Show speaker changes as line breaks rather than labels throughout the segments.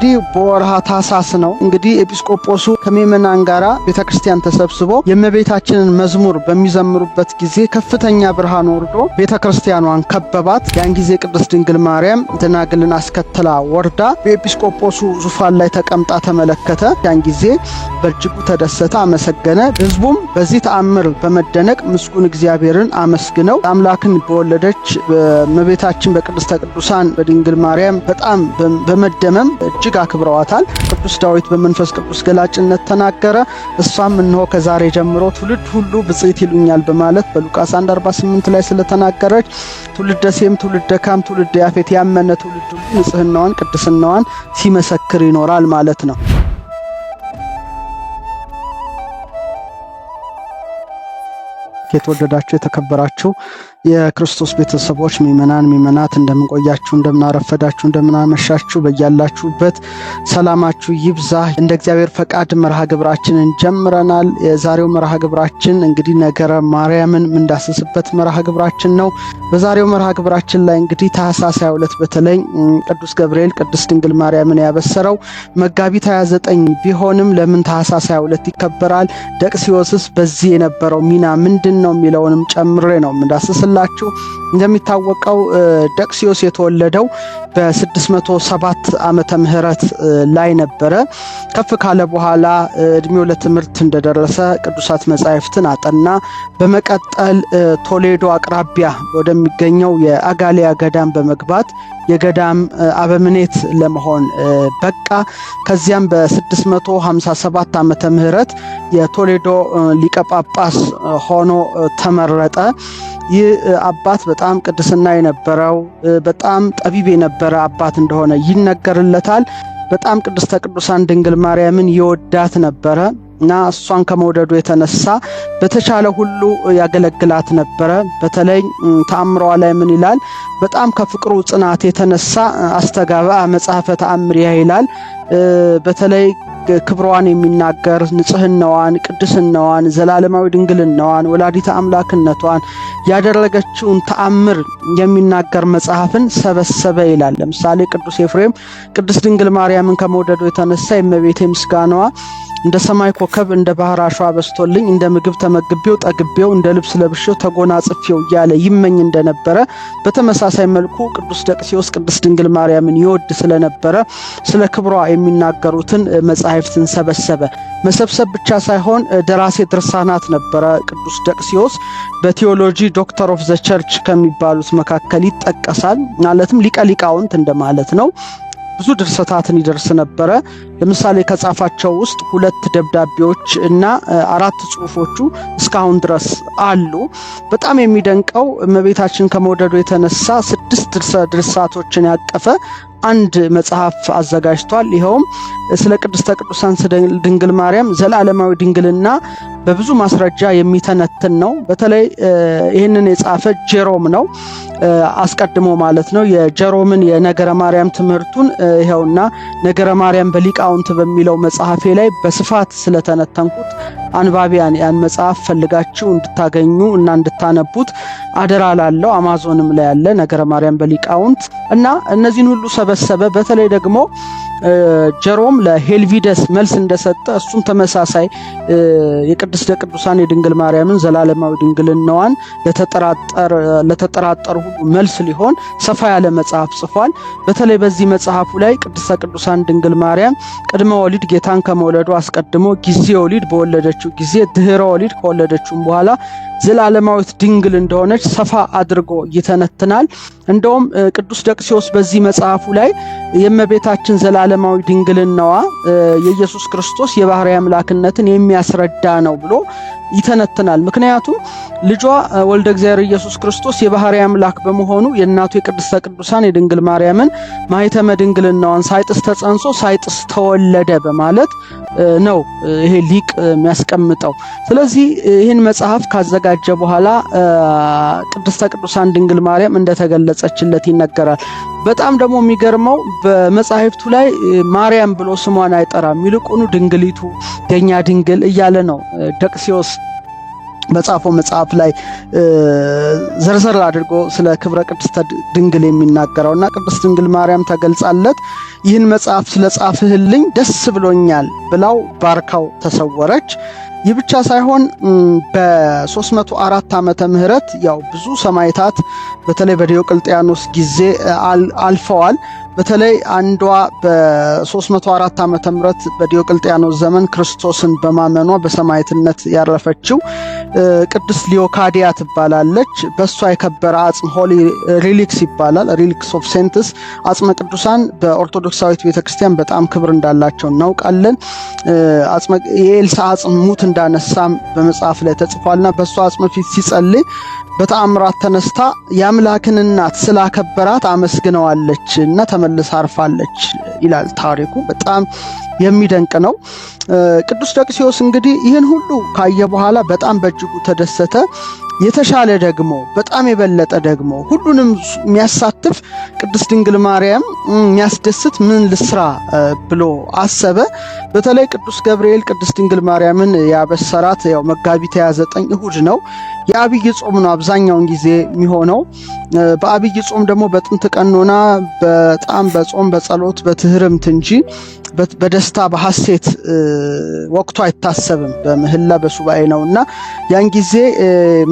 እንግዲህ በወርሃ ታኅሳስ ነው። እንግዲህ ኤጲስቆጶሱ ከመምናን ጋራ ቤተክርስቲያን ተሰብስቦ የእመቤታችንን መዝሙር በሚዘምሩበት ጊዜ ከፍተኛ ብርሃን ወርዶ ቤተክርስቲያኗን ከበባት። ያን ጊዜ ቅድስት ድንግል ማርያም ደናግልን አስከትላ ወርዳ በኤጲስቆጶሱ ዙፋን ላይ ተቀምጣ ተመለከተ። ያን ጊዜ በእጅጉ ተደሰተ፣ አመሰገነ። ሕዝቡም በዚህ ተአምር በመደነቅ ምስጉን እግዚአብሔርን አመስግነው አምላክን በወለደች በእመቤታችን በቅድስተ ቅዱሳን በድንግል ማርያም በጣም በመደመም እጅግ አክብረዋታል። ቅዱስ ዳዊት በመንፈስ ቅዱስ ገላጭነት ተናገረ። እሷም እነሆ ከዛሬ ጀምሮ ትውልድ ሁሉ ብፅዕት ይሉኛል በማለት በሉቃስ 1:48 ላይ ስለተናገረች ትውልደ ሴም፣ ትውልደ ካም፣ ትውልደ ያፌት ያመነ ትውልድ ሁሉ ንጽሕናዋን ቅድስናዋን ሲመሰክር ይኖራል ማለት ነው። የተወደዳችሁ የተከበራችሁ የክርስቶስ ቤተሰቦች ምእመናት እንደምንቆያችሁ እንደምናረፈዳችሁ እንደምናመሻችሁ በእያላችሁበት ሰላማችሁ ይብዛ። እንደ እግዚአብሔር ፈቃድ መርሃ ግብራችንን ጀምረናል። የዛሬው መርሃ ግብራችን እንግዲህ ነገረ ማርያምን ምንዳስስበት መርሃ ግብራችን ነው። በዛሬው መርሃ ግብራችን ላይ እንግዲህ ታኅሳስ 22 በተለይ ቅዱስ ገብርኤል ቅድስት ድንግል ማርያምን ያበሰረው መጋቢት 29 ቢሆንም ለምን ታኅሳስ 22 ይከበራል? ደቅሲዮስስ በዚህ የነበረው ሚና ምንድን ነው የሚለውንም ጨምሬ ነው ምንዳስስላችሁ። እንደሚታወቀው ደቅሲዮስ የተወለደው በ607 ዓመተ ምህረት ላይ ነበረ። ከፍ ካለ በኋላ እድሜው ለትምህርት እንደደረሰ ቅዱሳት መጻሕፍትን አጠና። በመቀጠል ቶሌዶ አቅራቢያ ወደሚገኘው የአጋሊያ ገዳም በመግባት የገዳም አበምኔት ለመሆን በቃ። ከዚያም በ657 ዓመተ ምህረት የቶሌዶ ሊቀ ጳጳስ ሆኖ ተመረጠ። ይህ አባት በጣም ቅድስና የነበረው በጣም ጠቢብ የነበረ አባት እንደሆነ ይነገርለታል። በጣም ቅድስተ ቅዱሳን ድንግል ማርያምን ይወዳት ነበረ እና እሷን ከመውደዱ የተነሳ በተቻለ ሁሉ ያገለግላት ነበረ። በተለይ ተአምሯ ላይ ምን ይላል? በጣም ከፍቅሩ ጽናት የተነሳ አስተጋባ መጽሐፈ ተአምሪያ ይላል። በተለይ ክብሯን የሚናገር ንጽሕናዋን፣ ቅድስናዋን፣ ዘላለማዊ ድንግልናዋን፣ ወላዲተ አምላክነቷን ያደረገችውን ተአምር የሚናገር መጽሐፍን ሰበሰበ ይላል። ለምሳሌ ቅዱስ ኤፍሬም ቅድስት ድንግል ማርያምን ከመውደዱ የተነሳ የእመቤቴ ምስጋናዋ እንደ ሰማይ ኮከብ እንደ ባህር አሸዋ በስቶልኝ እንደ ምግብ ተመግቤው ጠግቤው እንደ ልብስ ለብሼው ተጎናጽፌው እያለ ይመኝ እንደነበረ በተመሳሳይ መልኩ ቅዱስ ደቅሲዮስ ቅድስት ድንግል ማርያምን ይወድ ስለነበረ ስለ ክብሯ የሚናገሩትን መጻሕፍትን ሰበሰበ። መሰብሰብ ብቻ ሳይሆን ደራሴ ድርሳናት ነበረ። ቅዱስ ደቅሲዮስ በቴዎሎጂ ዶክተር ኦፍ ዘ ቸርች ከሚባሉት መካከል ይጠቀሳል። ማለትም ሊቀ ሊቃውንት እንደማለት ነው። ብዙ ድርሰታትን ይደርስ ነበረ። ለምሳሌ ከጻፋቸው ውስጥ 2 ደብዳቤዎች እና 4 ጽሑፎቹ እስካሁን ድረስ አሉ። በጣም የሚደንቀው እመቤታችን ከመውደዱ የተነሳ 6 ድርሳቶችን ያቀፈ አንድ መጽሐፍ አዘጋጅቷል። ይኸውም ስለ ቅድስተ ቅዱሳን ድንግል ማርያም ዘላለማዊ ድንግልና በብዙ ማስረጃ የሚተነትን ነው። በተለይ ይህንን የጻፈ ጄሮም ነው፣ አስቀድሞ ማለት ነው። የጄሮምን የነገረ ማርያም ትምህርቱን ይኸውና ነገረ ማርያም በሊቃውንት በሚለው መጽሐፌ ላይ በስፋት ስለተነተንኩት አንባቢያን ያን መጽሐፍ ፈልጋችሁ እንድታገኙ እና እንድታነቡት አደራ ላለው። አማዞንም ላይ ያለ ነገረ ማርያም በሊቃውንት እና እነዚህን ሁሉ ሰበሰበ። በተለይ ደግሞ ጀሮም ለሄልቪደስ መልስ እንደሰጠ እሱም ተመሳሳይ የቅድስተ ቅዱሳን የድንግል ማርያምን ዘላለማዊ ድንግልናዋን ለተጠራጠሩ ሁሉ መልስ ሊሆን ሰፋ ያለ መጽሐፍ ጽፏል። በተለይ በዚህ መጽሐፉ ላይ ቅድስተ ቅዱሳን ድንግል ማርያም ቅድመ ወሊድ ጌታን ከመውለዱ አስቀድሞ፣ ጊዜ ወሊድ በወለደችው ጊዜ፣ ድህረ ወሊድ ከወለደችውም በኋላ ዘላለማዊት ድንግል እንደሆነች ሰፋ አድርጎ ይተነትናል። እንደውም ቅዱስ ደቅሲዮስ በዚህ መጽሐፉ ላይ የእመቤታችን ዘላለማዊ ድንግልናዋ የኢየሱስ ክርስቶስ የባሕርይ አምላክነትን የሚያስረዳ ነው ብሎ ይተነትናል። ምክንያቱም ልጇ ወልደ እግዚአብሔር ኢየሱስ ክርስቶስ የባሕርይ አምላክ በመሆኑ የእናቱ የቅድስተ ቅዱሳን የድንግል ማርያምን ማኅተመ ድንግልናዋን ሳይጥስ ተጸንሶ ሳይጥስ ተወለደ በማለት ነው ይሄ ሊቅ የሚያስቀምጠው። ስለዚህ ይህን መጽሐፍ ካዘጋጀ በኋላ ቅድስተ ቅዱሳን ድንግል ማርያም እንደተገለጸችለት ይነገራል። በጣም ደግሞ የሚገርመው በመጽሐፍቱ ላይ ማርያም ብሎ ስሟን አይጠራም። ይልቁኑ ድንግሊቱ፣ የኛ ድንግል እያለ ነው ደቅሲዮስ በጻፈው መጽሐፍ ላይ ዘርዘር አድርጎ ስለ ክብረ ቅድስት ድንግል የሚናገረውና ቅድስት ድንግል ማርያም ተገልጻለት ይህን መጽሐፍ ስለጻፍህልኝ ደስ ብሎኛል ብላው ባርካው ተሰወረች። ይህ ብቻ ሳይሆን በ304 ዓመተ ምህረት ያው ብዙ ሰማዕታት በተለይ በዲዮቅልጥያኖስ ጊዜ አልፈዋል። በተለይ አንዷ በ304 ዓመተ ምህረት በዲዮቅልጥያኖስ ዘመን ክርስቶስን በማመኗ በሰማዕትነት ያረፈችው ቅድስት ሊዮካዲያ ትባላለች። በሷ የከበረ አጽም ሆሊ ሪሊክስ ይባላል፣ ሪሊክስ ኦፍ ሴንትስ አጽመ ቅዱሳን በኦርቶዶክሳዊት ቤተክርስቲያን በጣም ክብር እንዳላቸው እናውቃለን። የኤልሳ አጽም ሙት እንዳነሳም በመጽሐፍ ላይ ተጽፏልና በሷ አጽም ፊት ሲጸልይ በተአምራት ተነስታ የአምላክን እናት ስላከበራት አመስግነዋለች እና ተመልሳ አርፋለች ይላል ታሪኩ። በጣም የሚደንቅ ነው። ቅዱስ ደቅሲዮስ እንግዲህ ይህን ሁሉ ካየ በኋላ በጣም በእጅጉ ተደሰተ። የተሻለ ደግሞ በጣም የበለጠ ደግሞ ሁሉንም የሚያሳትፍ ቅድስት ድንግል ማርያም የሚያስደስት ምን ልስራ ብሎ አሰበ። በተለይ ቅዱስ ገብርኤል ቅድስት ድንግል ማርያምን ያበሰራት ያው መጋቢት 29 እሁድ ነው። የአብይ ጾም ነው አብዛኛውን ጊዜ የሚሆነው። በአብይ ጾም ደግሞ በጥንት ቀኖና በጣም በጾም በጸሎት በትህርምት እንጂ በደስታ በሐሴት ወቅቱ አይታሰብም። በምህላ በሱባኤ ነውና ያን ጊዜ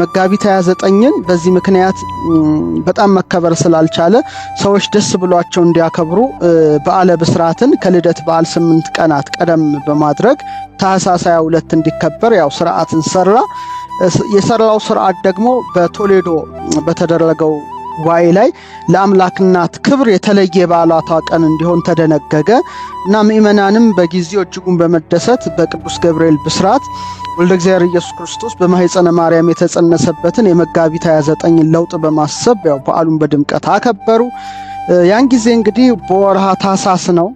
መጋቢት 29ን በዚህ ምክንያት በጣም መከበር ስላልቻለ ሰዎች ደስ ብሏቸው እንዲያከብሩ በዓለ ብስራትን ከልደት በዓል 8 ቀናት ቀደም በማድረግ ታኅሳስ 22 እንዲከበር ያው ስርዓትን ሰራ። የሰራው ስርዓት ደግሞ በቶሌዶ በተደረገው ጉባኤ ላይ ለአምላክ እናት ክብር የተለየ በዓላቷ ቀን እንዲሆን ተደነገገ እና ምእመናንም በጊዜው እጅጉን በመደሰት በቅዱስ ገብርኤል ብስራት ወልደ እግዚአብሔር ኢየሱስ ክርስቶስ በማኅፀነ ማርያም የተጸነሰበትን የመጋቢት 29 ለውጥ በማሰብ ያው በዓሉን በድምቀት አከበሩ። ያን ጊዜ እንግዲህ በወርሃ ታኅሳስ ነው።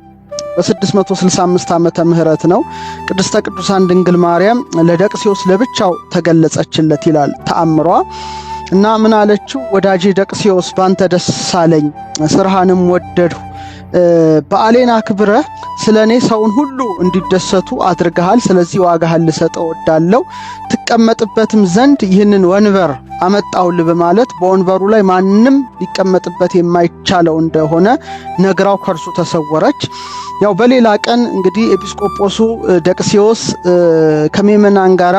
በ665 ዓመተ ምህረት ነው። ቅድስተ ቅዱሳን ድንግል ማርያም ለደቅሲዮስ ለብቻው ተገለጸችለት ይላል ተአምሯ። እና ምን አለችው? ወዳጄ ደቅሲዮስ ባንተ ደስ አለኝ፣ ስራህንም ወደድሁ። በዓሌን አክብረህ ስለኔ ሰውን ሁሉ እንዲደሰቱ አድርገሃል። ስለዚህ ዋጋህን ልሰጠው እወዳለሁ። ትቀመጥበትም ዘንድ ይህንን ወንበር አመጣሁልህ በማለት በወንበሩ ላይ ማንም ሊቀመጥበት የማይቻለው እንደሆነ ነግራው ከርሱ ተሰወረች። ያው በሌላ ቀን እንግዲህ ኤጲስቆጶሱ ደቅሲዮስ ከምእመናን ጋራ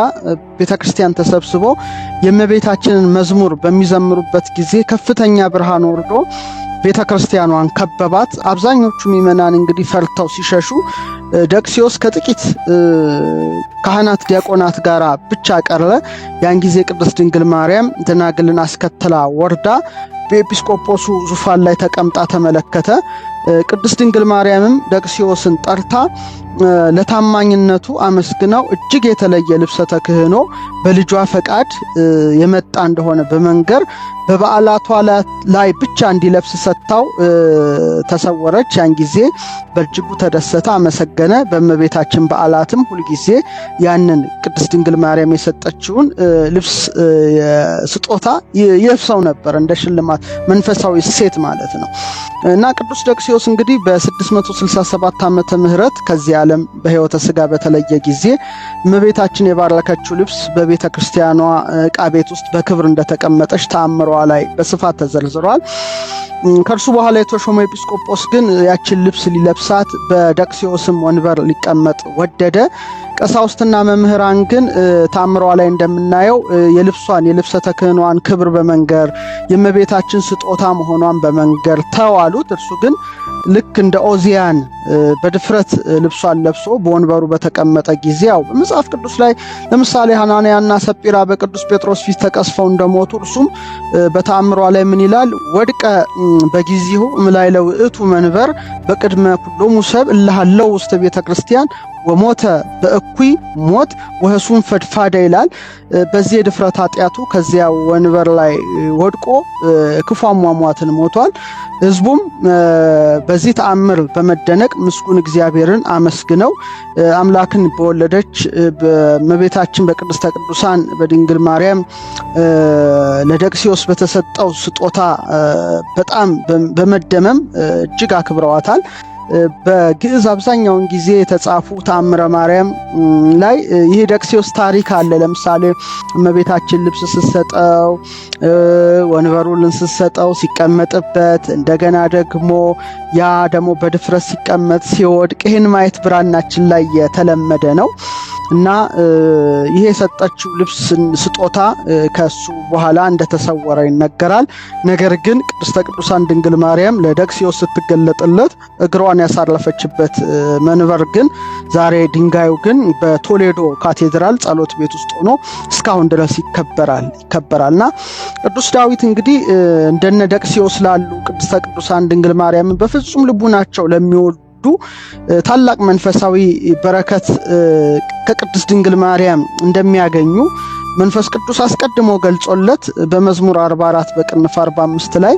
ቤተክርስቲያን ተሰብስቦ የእመቤታችንን መዝሙር በሚዘምሩበት ጊዜ ከፍተኛ ብርሃን ወርዶ ቤተክርስቲያኗን ከበባት። አብዛኞቹ ምእመናን እንግዲህ ፈርተው ሲሸሹ ደቅሲዮስ ከጥቂት ካህናት ዲያቆናት ጋራ ብቻ ቀረ። ያን ጊዜ ቅድስት ድንግል ማርያም ደናግልን አስከትላ ወርዳ በኤጲስቆጶሱ ዙፋን ላይ ተቀምጣ ተመለከተ። ቅድስት ድንግል ማርያምም ደቅሲዮስን ጠርታ ለታማኝነቱ አመስግናው እጅግ የተለየ ልብሰ ተክህኖ በልጇ ፈቃድ የመጣ እንደሆነ በመንገር በበዓላቷ ላይ ብቻ እንዲለብስ ሰጥታው ተሰወረች። ያን ጊዜ በእጅጉ ተደሰተ፣ አመሰገነ። በእመቤታችን በዓላትም ሁልጊዜ ያንን ቅድስት ድንግል ማርያም የሰጠችውን ልብስ ስጦታ ይለብሰው ነበር፣ እንደ ሽልማት መንፈሳዊ ሴት ማለት ነው። እና ቅዱስ ደቅሲዮስ እንግዲህ በ667 ዓመተ ምህረት ከዚህ ዓለም በሕይወተ ሥጋ በተለየ ጊዜ እመቤታችን የባረከችው ልብስ በቤተ ክርስቲያኗ ዕቃ ቤት ውስጥ በክብር እንደተቀመጠች ተአምሯ ላይ በስፋት ተዘርዝሯል። ከእርሱ በኋላ የተሾመ ኤጲስቆጶስ ግን ያችን ልብስ ሊለብሳት በደቅሲዮስም ወንበር ሊቀመጥ ወደደ። ቀሳውስትና መምህራን ግን ተአምሯ ላይ እንደምናየው የልብሷን የልብሰ ተክህኗን ክብር በመንገር የእመቤታችን ስጦታ መሆኗን በመንገር ተዋሉት። እርሱ ግን ልክ እንደ ኦዚያን በድፍረት ልብሷን ለብሶ በወንበሩ በተቀመጠ ጊዜ ያው በመጽሐፍ ቅዱስ ላይ ለምሳሌ ሐናንያና ሰጲራ በቅዱስ ጴጥሮስ ፊት ተቀስፈው እንደሞቱ እርሱም በተአምሯ ላይ ምን ይላል? ወድቀ በጊዜሁ እምላይለ ውእቱ መንበር በቅድመ ኩሎሙ ሰብ እልሃለው ውስተ ቤተ ክርስቲያን ወሞተ በእኩይ ሞት ወህሱን ፈድፋዳ ይላል። በዚህ የድፍረት ኃጢአቱ ከዚያ ወንበር ላይ ወድቆ ክፉ አሟሟትን ሞቷል። ሕዝቡም በዚህ ተአምር በመደነቅ ምስጉን እግዚአብሔርን አመስግነው አምላክን በወለደች በእመቤታችን በቅድስተ ቅዱሳን በድንግል ማርያም ለደቅሲዮስ በተሰጠው ስጦታ በጣም በመደመም እጅግ አክብረዋታል። በግዕዝ አብዛኛውን ጊዜ የተጻፉ ተአምረ ማርያም ላይ ይሄ ደቅሲዮስ ታሪክ አለ። ለምሳሌ እመቤታችን ልብስ ስትሰጠው፣ ወንበሩን ስትሰጠው ሲቀመጥበት፣ እንደገና ደግሞ ያ ደግሞ በድፍረት ሲቀመጥ ሲወድቅ፣ ይህን ማየት ብራናችን ላይ የተለመደ ነው እና ይሄ የሰጠችው ልብስ ስጦታ ከሱ በኋላ እንደተሰወረ ይነገራል። ነገር ግን ቅድስተ ቅዱሳን ድንግል ማርያም ለደቅሲዮስ ስትገለጥለት እግሯን ያሳረፈችበት መንበር ግን ዛሬ ድንጋዩ ግን በቶሌዶ ካቴድራል ጸሎት ቤት ውስጥ ሆኖ እስካሁን ድረስ ይከበራልና ቅዱስ ዳዊት እንግዲህ እንደነ ደቅሲዮስ ላሉ ቅድስተ ቅዱሳን ድንግል ማርያምን በፍጹም ልቡናቸው ለሚወዱ ታላቅ መንፈሳዊ በረከት ከቅድስት ድንግል ማርያም እንደሚያገኙ መንፈስ ቅዱስ አስቀድሞ ገልጾለት በመዝሙር 44 በቅንፍ 45 ላይ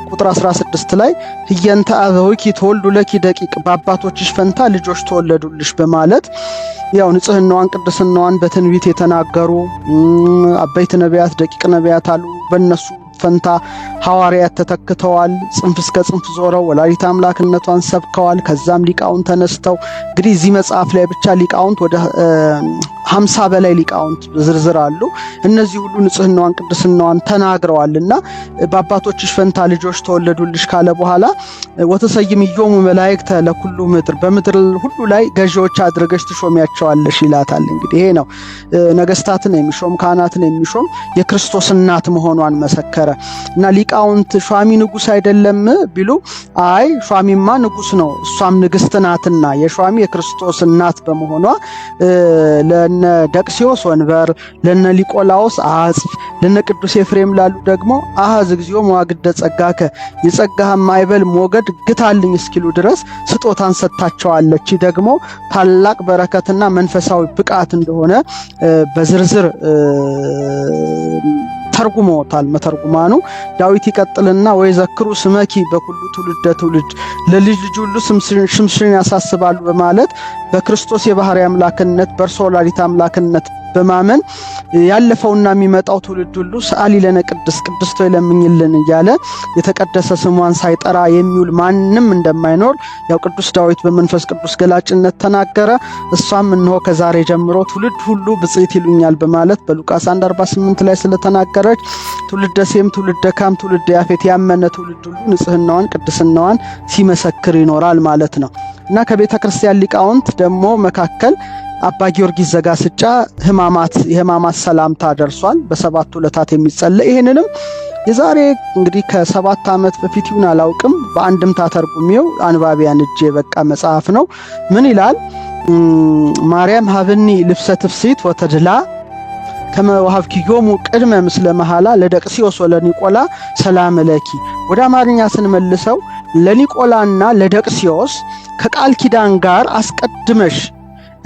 ቁጥር 16 ላይ ህየንተ አበዊኪ ተወልዱ ለኪ ደቂቅ፣ በአባቶችሽ ፈንታ ልጆች ተወለዱልሽ በማለት ያው ንጽህናዋን ቅድስናዋን በትንቢት የተናገሩ አበይት ነቢያት ደቂቅ ነቢያት አሉ። በእነሱ ፈንታ ሐዋርያት ተተክተዋል። ጽንፍ እስከ ጽንፍ ዞረው ወላዲተ አምላክነቷን ሰብከዋል። ከዛም ሊቃውንት ተነስተው እንግዲህ እዚህ መጽሐፍ ላይ ብቻ ሊቃውንት ወደ 50 በላይ ሊቃውንት ዝርዝር አሉ። እነዚህ ሁሉ ንጽህናዋን ቅድስናዋን ተናግረዋልና በአባቶችሽ ፈንታ ልጆች ተወለዱልሽ ካለ በኋላ ወተሰይምዮሙ መላእክተ ለኩሉ ምድር፣ በምድር ሁሉ ላይ ገዢዎች አድርገሽ ትሾሚያቸዋለሽ ይላታል። እንግዲህ ይሄ ነው ነገስታትን የሚሾም ካህናትን የሚሾም የክርስቶስ እናት መሆኗን መሰከረ እና ሊቃውንት ሿሚ ንጉስ አይደለም ቢሉ አይ ሿሚማ ንጉስ ነው፣ እሷም ንግስት ናትና የሿሚ የክርስቶስ እናት በመሆኗ ለነ ደቅሲዮስ ወንበር፣ ለነ ሊቆላዎስ አጽፍ፣ ለነ ቅዱስ ኤፍሬም ላሉ ደግሞ አሐዝ እግዚኦ መዋግደ ጸጋከ፣ የጸጋህን ማዕበል ሞገድ ግታልኝ እስኪሉ ድረስ ስጦታን ሰጥታቸዋለች። ደግሞ ታላቅ በረከትና መንፈሳዊ ብቃት እንደሆነ በዝርዝር ተርጉሞታል መተርጉማኑ። ዳዊት ይቀጥልና ወይ ዘክሩ ስመኪ በኩሉ ትውልደ ትውልድ፣ ለልጅ ልጅ ሁሉ ስምሽን ያሳስባሉ በማለት በክርስቶስ የባህሪ አምላክነት በእርሱ ወላዲተ አምላክነት በማመን ያለፈውና የሚመጣው ትውልድ ሁሉ ሰአሊ ለነ ቅድስት ሆይ ለምኝልን እያለ የተቀደሰ ስሟን ሳይጠራ የሚውል ማንም እንደማይኖር ያው ቅዱስ ዳዊት በመንፈስ ቅዱስ ገላጭነት ተናገረ። እሷም እነሆ ከዛሬ ጀምሮ ትውልድ ሁሉ ብጽዕት ይሉኛል በማለት በሉቃስ 1:48 ላይ ስለተናገረች ትውልደ ሴም፣ ትውልደ ካም፣ ትውልደ ያፌት ያመነ ትውልድ ሁሉ ንጽህናዋን ቅድስናዋን ሲመሰክር ይኖራል ማለት ነው እና ከቤተ ክርስቲያን ሊቃውንት ደግሞ መካከል አባ ጊዮርጊስ ዘጋስጫ የሕማማት ሰላምታ ደርሷል። በሰባቱ ዕለታት የሚጸለይ ይሄንንም የዛሬ እንግዲህ ከ7 ዓመት በፊት ይሁን አላውቅም በአንድምታ ተርጉሜው አንባቢያን እጅ የበቃ መጽሐፍ ነው። ምን ይላል? ማርያም ሀብኒ ልብሰ ትፍሲት ወተድላ ከመ ወሀብኪዮሙ ቅድመ ምስለ መሐላ ለደቅሲዮስ ወለኒቆላ ሰላም ለኪ። ወደ አማርኛ ስንመልሰው ለኒቆላና ለደቅሲዮስ ከቃል ኪዳን ጋር አስቀድመሽ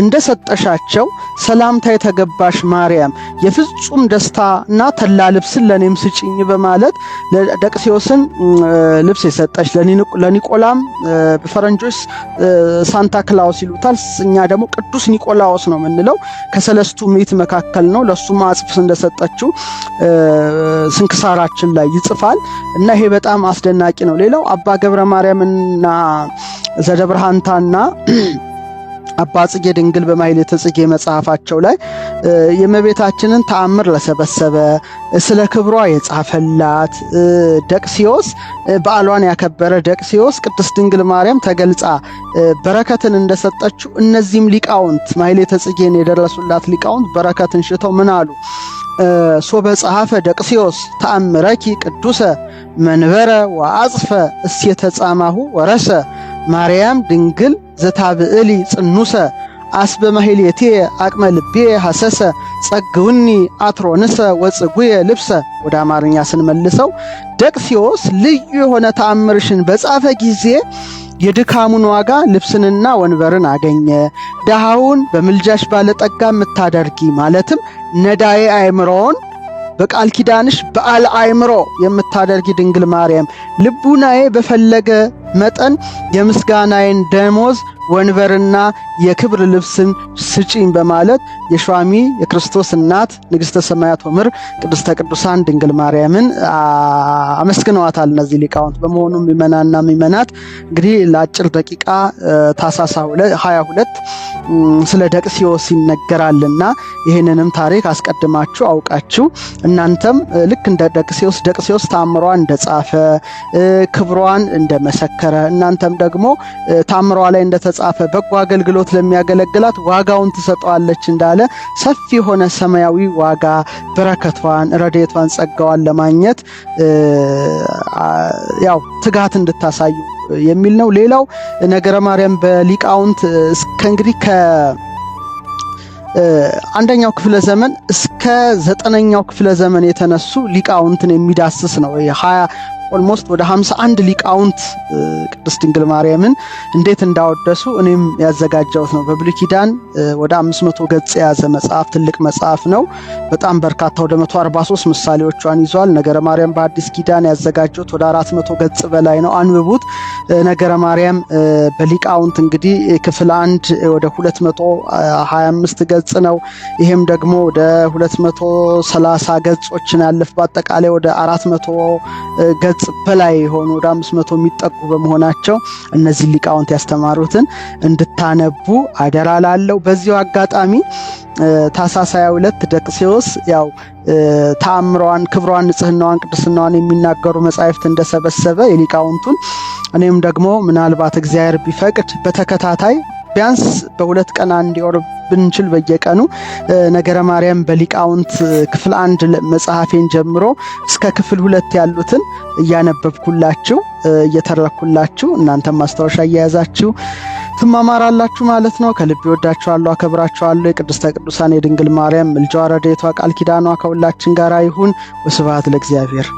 እንደሰጠሻቸው ሰላምታ የተገባሽ ማርያም የፍጹም ደስታና ተላ ልብስን ለኔም ስጪኝ በማለት ለደቅሲዮስን ልብስ የሰጠች፣ ለኒቆላም በፈረንጆች ሳንታ ክላውስ ይሉታል፣ እኛ ደግሞ ቅዱስ ኒቆላዎስ ነው የምንለው። ከሰለስቱ ምዕት መካከል ነው። ለሱም አጽፍ እንደሰጠችው ስንክሳራችን ላይ ይጽፋል እና ይሄ በጣም አስደናቂ ነው። ሌላው አባ ገብረ ማርያምና ዘደብርሃንታና አባ ጽጌ ድንግል በማኅሌተ ጽጌ መጽሐፋቸው ላይ የእመቤታችንን ተአምር ለሰበሰበ ስለ ክብሯ የጻፈላት ደቅሲዮስ በዓሏን ያከበረ ደቅሲዮስ ቅድስት ድንግል ማርያም ተገልጻ በረከትን እንደሰጠችው እነዚህም ሊቃውንት ማኅሌተ ጽጌን የደረሱላት ሊቃውንት በረከትን ሽተው ምን አሉ? ሶበ ጸሐፈ ደቅሲዮስ ተአምረኪ ቅዱሰ መንበረ ወአጽፈ እሴተ ጻማሁ ወረሰ ማርያም ድንግል ዘታብዕሊ ጽኑሰ አስበ ማኅሌቴ አቅመ ልቤ ሐሰሰ ጸግውኒ አትሮንሰ ወጽጉየ ልብሰ። ወደ አማርኛ ስንመልሰው ደቅሲዮስ ልዩ የሆነ ተአምርሽን በጻፈ ጊዜ የድካሙን ዋጋ ልብስንና ወንበርን አገኘ። ደሃውን በምልጃሽ ባለጠጋ የምታደርጊ ማለትም ነዳዬ አእምሮውን በቃል ኪዳንሽ በዓለ አእምሮ የምታደርጊ ድንግል ማርያም ልቡናዬ በፈለገ መጠን የምስጋናዬን ደሞዝ ወንበርና የክብር ልብስን ስጪኝ በማለት የሸዋሚ የክርስቶስ እናት ንግሥተ ሰማያት ወምር ቅድስተ ቅዱሳን ድንግል ማርያምን አመስግነዋታል እነዚህ ሊቃውንት። በመሆኑም ምእመናንና ምእመናት እንግዲህ ለአጭር ደቂቃ ታኅሳስ 22 ስለ ደቅስዮስ ይነገራልና ይህንንም ታሪክ አስቀድማችሁ አውቃችሁ እናንተም ልክ እንደ ደቅስዮስ ተአምሯን እንደጻፈ ክብሯን እንደመሰከረ እናንተም ደግሞ ተአምሯ ላይ እንደተጻፈ በጎ አገልግሎት ለሚያገለግላት ዋጋውን ትሰጠዋለች እንዳለ ሰፊ የሆነ ሰማያዊ ዋጋ በረከቷን፣ ረድኤቷን፣ ጸጋዋን ለማግኘት ያው ትጋት እንድታሳዩ የሚል ነው። ሌላው ነገረ ማርያም በሊቃውንት እንግዲህ አንደኛው ክፍለ ዘመን እስከ 9ኛው ክፍለ ዘመን የተነሱ ሊቃውንትን የሚዳስስ ነው። 20 ኦልሞስት ወደ 51 ሊቃውንት ቅድስት ድንግል ማርያምን እንዴት እንዳወደሱ እኔም ያዘጋጀሁት ነው። በብሉይ ኪዳን ወደ 500 ገጽ የያዘ መጽሐፍ፣ ትልቅ መጽሐፍ ነው። በጣም በርካታ ወደ 143 ምሳሌዎቿን ይዟል። ነገረ ማርያም በአዲስ ኪዳን ያዘጋጀሁት ወደ 400 ገጽ በላይ ነው። አንብቡት። ነገረ ማርያም በሊቃውንት እንግዲህ ክፍል 1 ወደ 225 ገጽ ነው። ይሄም ደግሞ ወደ 230 ገጾችን ያለፈ በአጠቃላይ ወደ 400 ገጽ በላይ ሆኖ ወደ 500 የሚጠጉ በመሆናቸው እነዚህ ሊቃውንት ያስተማሩትን እንድታነቡ አደራ ላለው። በዚሁ አጋጣሚ ታኅሳስ 22 ደቅስዮስ ያው ተአምሯን፣ ክብሯን፣ ንጽህናዋን፣ ቅድስናዋን የሚናገሩ መጻሕፍት እንደሰበሰበ የሊቃውንቱን እኔም ደግሞ ምናልባት እግዚአብሔር ቢፈቅድ በተከታታይ ቢያንስ በሁለት ቀን አንድ ወር ብንችል በየቀኑ ነገረ ማርያም በሊቃውንት ክፍል 1 መጽሐፌን ጀምሮ እስከ ክፍል 2 ያሉትን እያነበብኩላችሁ እየተረኩላችሁ እናንተም ማስታወሻ እየያዛችሁ ትማማራላችሁ ማለት ነው። ከልብ ወዳችኋለሁ፣ አከብራችኋለሁ። የቅድስተ ቅዱሳን የድንግል ማርያም ምልጃዋ፣ ረድኤቷ፣ ቃል ኪዳኗ ከሁላችን ጋር ይሁን። ወስብሐት ለእግዚአብሔር።